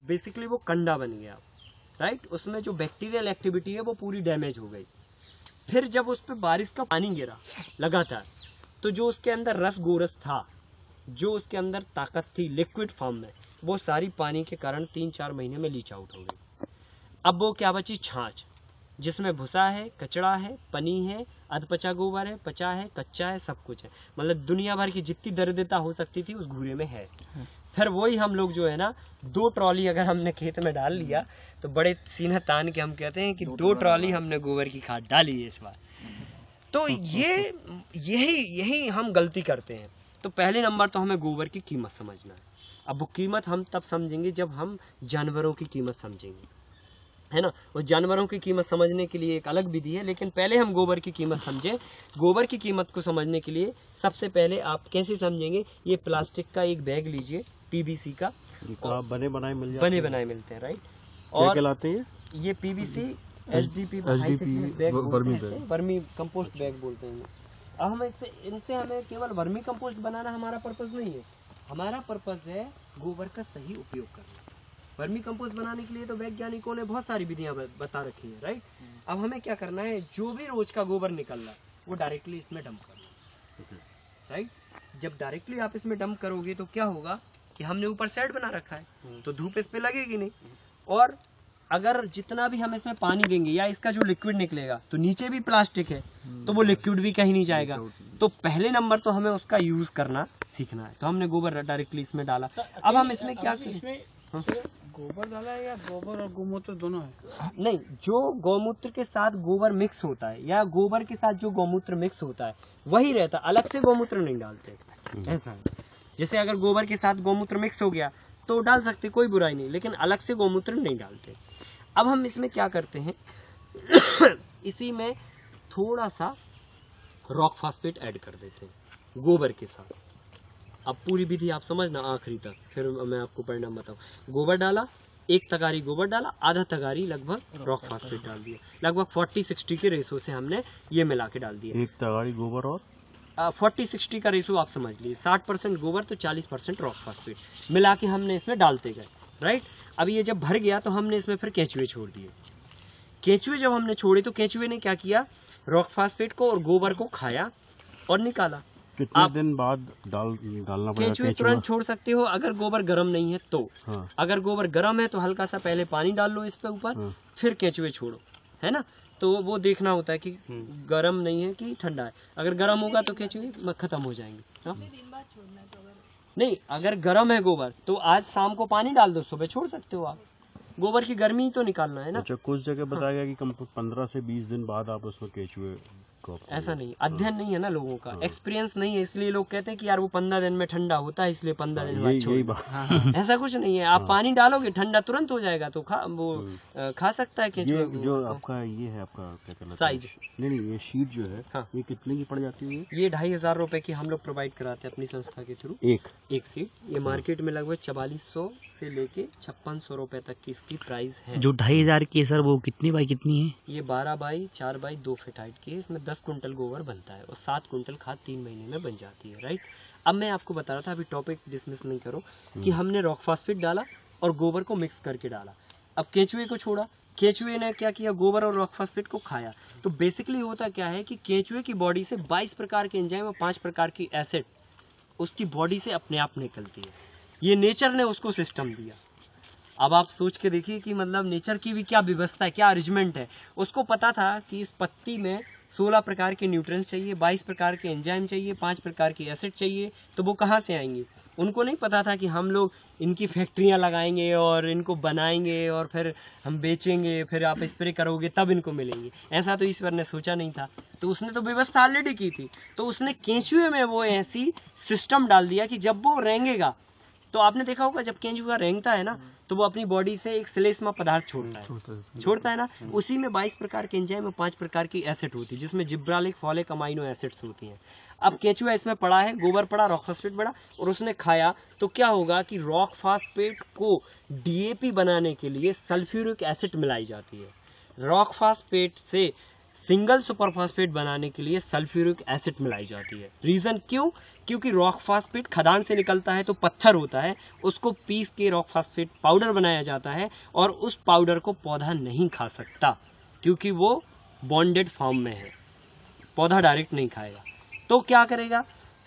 Basically वो कंडा बन गया, राइट। उसमें जो बैक्टीरियल एक्टिविटी है वो पूरी डैमेज हो गई। फिर जब उस पर बारिश का पानी गिरा लगातार, तो जो उसके अंदर रस गोरस था, जो उसके अंदर ताकत थी लिक्विड फॉर्म में, वो सारी पानी के कारण 3-4 महीने में लीच आउट हो गई। अब वो क्या बची? छाछ, जिसमें भूसा है, कचड़ा है, पनी है, अधपचा गोबर है, पचा है, कच्चा है, सब कुछ है। मतलब दुनिया भर की जितनी दरिद्रता हो सकती थी उस घूरे में है। फिर वही हम लोग जो है ना, 2 ट्रॉली अगर हमने खेत में डाल लिया तो बड़े सीना तान के हम कहते हैं कि 2 ट्रॉली हमने गोबर की खाद डाली है इस बार। तो यही हम गलती करते हैं। तो पहले नंबर तो हमें गोबर की कीमत समझना है। अब वो कीमत हम तब समझेंगे जब हम जानवरों की कीमत समझेंगे, है ना। और जानवरों की कीमत समझने के लिए एक अलग विधि है, लेकिन पहले हम गोबर की कीमत समझें। गोबर की कीमत को समझने के लिए सबसे पहले आप कैसे समझेंगे? ये प्लास्टिक का एक बैग लीजिए, पीवीसी का, बने बनाए मिलते हैं, राइट। और कहलाते हैं ये PVC HDP bag, vermi compost bag बोलते हैं। अब हम इनसे हमें केवल वर्मी कंपोस्ट बनाना हमारा पर्पस नहीं है, हमारा पर्पस है गोबर का सही उपयोग करना। वर्मी कंपोस्ट बनाने के लिए तो वैज्ञानिकों ने बहुत सारी विधियां बता रखी है, राइट। अब हमें क्या करना है? जो भी रोज का गोबर निकल रहा है वो डायरेक्टली इसमें डंप करना, राइट। जब डायरेक्टली आप इसमें डंप करोगे तो क्या होगा कि हमने ऊपर शेड बना रखा है तो धूप इस पे लगेगी नहीं, और अगर जितना भी हम इसमें पानी देंगे या इसका जो लिक्विड निकलेगा तो नीचे भी प्लास्टिक है तो वो लिक्विड भी कहीं नहीं जाएगा। तो पहले नंबर तो हमें उसका यूज करना सीखना है। तो हमने गोबर डायरेक्टली इसमें डाला। अब हम इसमें क्या गोबर डाला है या गोबर और गोमूत्र दोनों है? नहीं, जो गौमूत्र के साथ गोबर मिक्स होता है या गोबर के साथ जो गौमूत्र मिक्स होता है वही रहता, अलग से गौमूत्र नहीं डालते, ऐसा है। जैसे अगर गोबर के साथ गौमूत्र मिक्स हो गया तो डाल सकते, कोई बुराई नहीं, लेकिन अलग से गौमूत्र नहीं डालते। अब हम इसमें क्या करते हैं इसी में थोड़ा सा रॉक फास्फेट ऐड कर देते हैं गोबर के साथ। अब पूरी विधि आप समझना आखिरी तक, फिर मैं आपको परिणाम बताऊं। गोबर डाला, 1 तगारी गोबर डाला, आधा तगारी लगभग रॉक फास्फेट डाल दिया, लगभग 40-60 के रेशो से हमने ये मिला के डाल दिया। 1 तगारी गोबर और 40-60 का रेशो आप समझ लीजिए, 60% गोबर तो 40% रॉक फास्फेट मिला के हमने इसमें डालते गए, राइट। अब ये जब भर गया तो हमने इसमें फिर केंचुए छोड़ दिए। केंचुए जब हमने छोड़े तो केंचुए ने क्या किया? रॉक फास्फेट को और गोबर को खाया और निकाला। कितने दिन बाद डालना पड़ेगा? केंचुए तुरंत छोड़ सकते हो अगर गोबर गर्म नहीं है तो। हाँ। अगर गोबर गर्म है तो हल्का सा पहले पानी डाल लो इस पे ऊपर, हाँ। फिर केंचुए छोड़ो, है ना। तो वो देखना होता है कि गर्म नहीं है कि ठंडा है। अगर गर्म होगा तो केंचुए खत्म हो जाएंगे। हाँ? नहीं, अगर गर्म है गोबर तो आज शाम को पानी डाल दो, सुबह छोड़ सकते हो आप। गोबर की गर्मी तो निकालना है ना। अच्छा, कुछ जगह बताया गया कि 15 से 20 दिन बाद आप उसमें केंचुए को, ऐसा नहीं, अध्ययन नहीं है ना लोगों का, एक्सपीरियंस नहीं है, इसलिए लोग कहते हैं कि यार वो 15 दिन में ठंडा होता है इसलिए 15 दिन बाद छोड़। ऐसा कुछ नहीं है, आप पानी डालोगे ठंडा तुरंत हो जाएगा तो खा सकता है केंचुआ। जो आपका ये है, आपका क्या कहना साइज, नहीं ये शीट जो है, ये कितने की पड़ जाती है? ये 2500 रुपए की हम लोग प्रोवाइड कराते हैं अपनी संस्था के थ्रू। एक सीट ये मार्केट में लगभग 4400 से लेके 5600 रुपए तक की इसकी प्राइस है। जो 2500 की है सर, वो कितनी बाई कितनी है? ये 12 बाई 4 बाई 2 फीट हाइट की है। इसमें 10 कुंटल गोबर बनता है और 7 कुंटल खाद 3 महीने में बन जाती है, राइट। अब मैं आपको बता रहा था, अभी टॉपिक डिसमिस नहीं करो, कि हमने रॉक फास्फेट डाला और गोबर को मिक्स करके डाला। अब केंचुए को छोड़ा, केंचुए ने क्या किया? गोबर और रॉक फास्फेट को खाया। तो बेसिकली होता क्या है कि केंचुए की बॉडी से 22 प्रकार के एंजाइम और 5 प्रकार की एसिड उसकी बॉडी से अपने आप निकलती है। ये नेचर ने उसको सिस्टम दिया। अब आप सोच के देखिए कि मतलब नेचर की भी क्या व्यवस्था है, क्या अरेंजमेंट है। उसको पता था कि इस पत्ती में 16 प्रकार के न्यूट्रिएंट्स चाहिए, 22 प्रकार के एंजाइम चाहिए, 5 प्रकार की एसिड चाहिए, तो वो कहाँ से आएंगे? उनको नहीं पता था कि हम लोग इनकी फैक्ट्रियां लगाएंगे और इनको बनाएंगे और फिर हम बेचेंगे, फिर आप स्प्रे करोगे तब इनको मिलेंगे। ऐसा तो ईश्वर ने सोचा नहीं था। तो उसने तो व्यवस्था ऑलरेडी की थी। तो उसने केंचुए में वो ऐसी सिस्टम डाल दिया कि जब वो रेंगेगा, तो आपने देखा होगा जब केंचुआ रेंगता है ना तो वो अपनी बॉडी से एक श्लेष्मा पदार्थ छोड़ता है ना। उसी में 22 प्रकार के एंजाइम और 5 प्रकार की एसिड होती है, जिसमें जिब्रालिक, फॉलिक, अमाइनो एसिड्स होती हैं। अब केंचुआ इसमें पड़ा है, गोबर पड़ा, रॉक फास्फेट पड़ा और उसने खाया, तो क्या होगा कि रॉक फास्फेट को डीएपी बनाने के लिए सल्फ्यूरिक एसिड मिलाई जाती है। रॉक फास्फेट से सिंगल सुपरफॉस्फेट बनाने के लिए सल्फ्यूरिक एसिड मिलाई जाती है। रीजन क्यों? क्योंकि रॉक फॉस्फेट खदान से निकलता है तो पत्थर होता है, उसको पीस के रॉक फॉस्फेट पाउडर बनाया जाता है और उस पाउडर को पौधा नहीं खा सकता क्योंकि वो बॉन्डेड फॉर्म में है, पौधा डायरेक्ट नहीं खाएगा। तो क्या करेगा?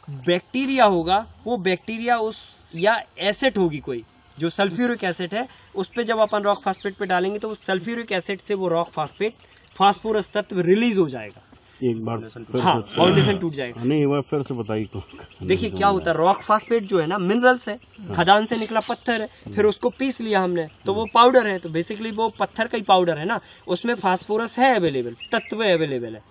बैक्टीरिया होगा, वो बैक्टीरिया उस या एसिड होगी कोई जो सल्फ्यूरिक एसिड है, उस पे जब अपन रॉक फॉस्फेट पे डालेंगे तो उस सल्फ्यूरिक एसिड से वो रॉक फॉस्फेट फास्फोरस तत्व रिलीज हो जाएगा। एक बार हाँ, फाउंडेशन टूट जाएगा। नहीं, एक बार फिर से बताइए तो। देखिए क्या होता है, रॉक फॉस्फेट जो है ना मिनरल्स है, खदान से निकला पत्थर है, फिर उसको पीस लिया हमने तो वो पाउडर है, तो बेसिकली वो पत्थर का ही पाउडर है ना, उसमें फास्फोरस है अवेलेबल, तत्व अवेलेबल है।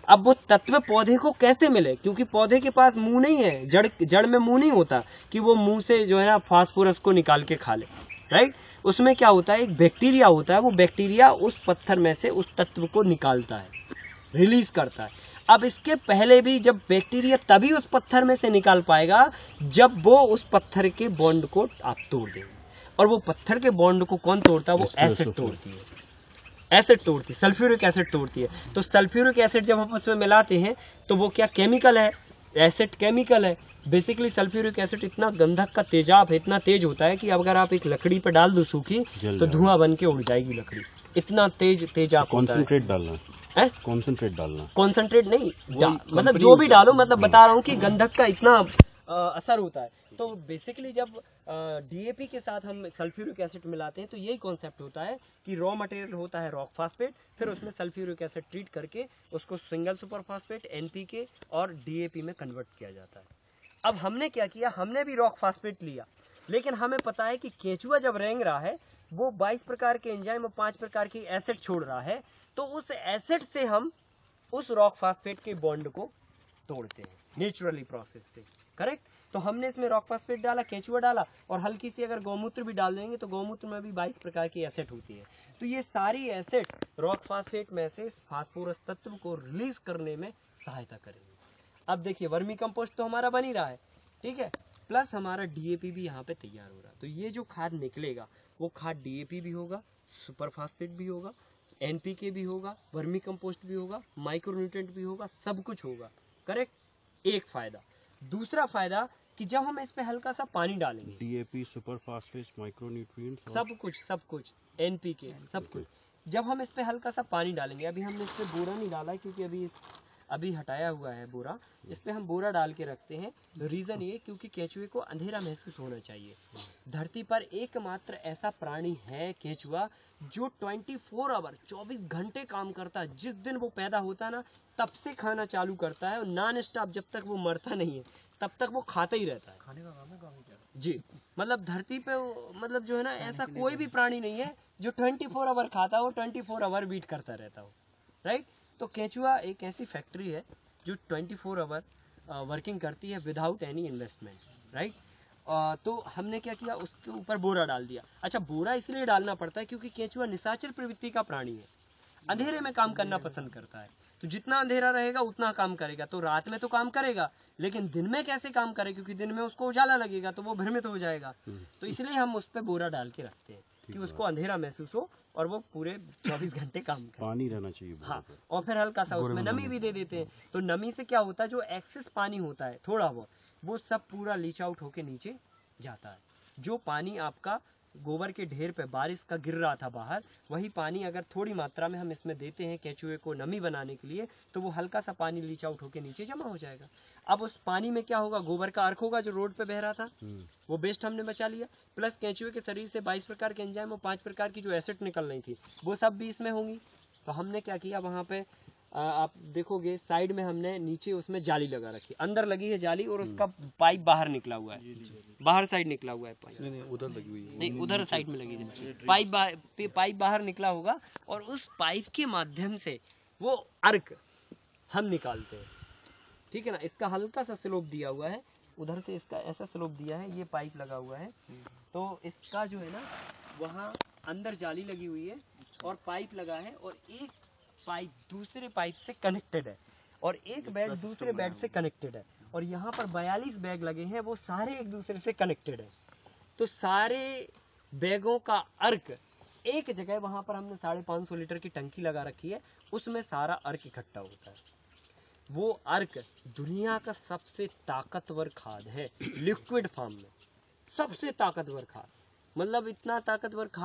अब वो तत्व पौधे को कैसे मिले? क्योंकि पौधे के पास मुंह नहीं है, जड़ में मुंह नहीं होता कि वो मुंह से जो है ना फास्फोरस को निकाल के खा ले, राइट। उसमें क्या होता है, एक बैक्टीरिया होता है, वो बैक्टीरिया उस पत्थर में से उस तत्व को निकालता है, रिलीज करता है। अब इसके पहले भी जब बैक्टीरिया तभी उस पत्थर में से निकाल पाएगा जब वो उस पत्थर के बॉन्ड को आप तोड़ देंगे, और वो पत्थर के बॉन्ड को कौन तोड़ता है? वो एसिड तोड़ती है, एसिड तोड़ती है, सल्फ्यूरिक एसिड तोड़ती है। तो सल्फ्यूरिक एसिड जब हम उसमें मिलाते हैं तो वो क्या केमिकल है? एसिड केमिकल है। बेसिकली सल्फ्यूरिक एसिड इतना गंधक का तेजाब है, इतना तेज होता है कि अगर आप एक लकड़ी पर डाल दो सूखी तो धुआं बन के उड़ जाएगी लकड़ी, इतना तेज तेजाब होता है। कॉन्सेंट्रेट डालना है, कॉन्सेंट्रेट डालना, कॉन्सेंट्रेट नहीं, मतलब जो भी डालो, मतलब बता रहा हूँ कि गंधक का इतना असर होता है। तो बेसिकली जब डीएपी के साथ हम सल्फ्यूरिक एसिड मिलाते हैं तो यही कॉन्सेप्ट होता है कि रॉ मटेरियल होता है रॉक फास्फेट, फिर उसमें सल्फ्यूरिक एसिड ट्रीट करके उसको सिंगल सुपर फास्फेट, एनपीके और डीएपी में कन्वर्ट किया जाता है। अब हमने क्या किया, हमने भी रॉक फास्फेट लिया, लेकिन हमें पता है कि केंचुआ जब रेंग रहा है वो 22 प्रकार के एंजाइम और 5 प्रकार की एसिड छोड़ रहा है, तो उस एसिड से हम उस रॉक फास्फेट के बॉन्ड को तोड़ते हैं नेचुरली प्रोसेस से, करेक्ट। तो हमने इसमें रॉक फास्फेट डाला, केंचुआ डाला, और हल्की सी अगर गौमूत्र भी डाल देंगे तो गौमूत्र में भी 22 प्रकार की एसिड होती है। तो ये सारी एसिड रॉक फास्फेट में से फास्फोरस तत्व को रिलीज करने में सहायता करेंगे। अब देखिए वर्मी कंपोस्ट तो हमारा बन ही रहा है, ठीक है, प्लस हमारा डीएपी भी यहाँ पे तैयार हो रहा है। तो ये जो खाद निकलेगा वो खाद डीएपी भी होगा, सुपर फास्फेट भी होगा, एनपीके भी होगा, वर्मी कंपोस्ट भी होगा, माइक्रोन्यूट्रिएंट भी होगा, सब कुछ होगा, करेक्ट। एक फायदा। दूसरा फायदा कि जब हम इस पे हल्का सा पानी डालेंगे, डीएपी, सुपर फास्फेट, माइक्रोन्यूट्रिएंट्स, सब कुछ एनपीके, सब कुछ, जब हम इस पे हल्का सा पानी डालेंगे, अभी हमने इस पे बोरा नहीं डाला है क्योंकि अभी हटाया हुआ है बोरा, इस पे हम बोरा डाल के रखते हैं। रीजन ये क्योंकि केंचुए को अंधेरा महसूस होना चाहिए। धरती पर एकमात्र ऐसा प्राणी है केंचुआ जो 24 आवर 24 घंटे काम करता है। जिस दिन वो पैदा होता है ना तब से खाना चालू करता है और नॉन स्टॉप जब तक वो मरता नहीं है तब तक वो खाता ही रहता है। खाने का काम है, काम क्या जी, मतलब धरती पे मतलब जो है ना ऐसा कोई भी प्राणी नहीं है जो 24 आवर खाता हो, 24 आवर बीट करता रहता हो, राइट। तो केंचुआ एक ऐसी फैक्ट्री है जो 24 आवर वर्किंग करती है विदाउट एनी इन्वेस्टमेंट, राइट। तो हमने क्या किया, उसके ऊपर बोरा डाल दिया। अच्छा, बोरा इसलिए डालना पड़ता है क्योंकि केंचुआ निशाचर प्रवृत्ति का प्राणी है, अंधेरे में काम करना पसंद करता है। तो जितना अंधेरा रहेगा उतना काम करेगा। तो रात में तो काम करेगा लेकिन दिन में कैसे काम करे, क्योंकि दिन में उसको उजाला लगेगा तो वो भ्रमित हो जाएगा। तो इसलिए हम उस पर बोरा डाल के रखते हैं कि उसको अंधेरा महसूस हो और वो पूरे 24 घंटे काम करे। पानी रहना चाहिए। हाँ, और फिर हल्का सा उसमें नमी भी दे देते हैं। तो नमी से क्या होता है, जो एक्सेस पानी होता है थोड़ा बहुत, वो सब पूरा लीच आउट होके नीचे जाता है। जो पानी आपका गोबर के ढेर पे बारिश का गिर रहा था बाहर, वही पानी अगर थोड़ी मात्रा में हम इसमें देते हैं केंचुए को नमी बनाने के लिए, तो वो हल्का सा पानी लीच आउट होके नीचे जमा हो जाएगा। अब उस पानी में क्या होगा, गोबर का अर्क होगा जो रोड पे बह रहा था, वो वेस्ट हमने बचा लिया, प्लस केंचुए के शरीर से 22 प्रकार के एंजाइम और 5 प्रकार की जो एसिड निकल रही थी वो सब भी इसमें होंगी। तो हमने क्या किया, वहां पे आप देखोगे साइड में हमने नीचे उसमें जाली लगा रखी, अंदर लगी है जाली और उसका पाइप बाहर निकला हुआ है, बाहर साइड निकला हुआ है पाइप। नहीं, उधर लगी हुई है, नहीं, उधर साइड में लगी है पाइप बाहर निकला होगा और उस पाइप के माध्यम से वो अर्क हम निकालते हैं, ठीक है ना। इसका हल्का सा स्लोप दिया हुआ है, उधर से इसका ऐसा स्लोप दिया है, ये पाइप लगा हुआ है। तो इसका जो है ना वहाँ अंदर जाली लगी हुई है और पाइप लगा है, और एक पाइप दूसरे पाइप से कनेक्टेड है और एक बेड दूसरे बेड से कनेक्टेड है, और यहाँ पर 42 बैग लगे हैं, वो सारे एक दूसरे से कनेक्टेड है। तो सारे बैगों का अर्क एक जगह वहां पर हमने 550 लीटर की टंकी लगा रखी है, उसमें सारा अर्क इकट्ठा होता है। वो अर्क दुनिया का सबसे ताकतवर खाद है, लिक्विड फॉर्म में सबसे ताकतवर खाद, मतलब इतना ताकतवर खाद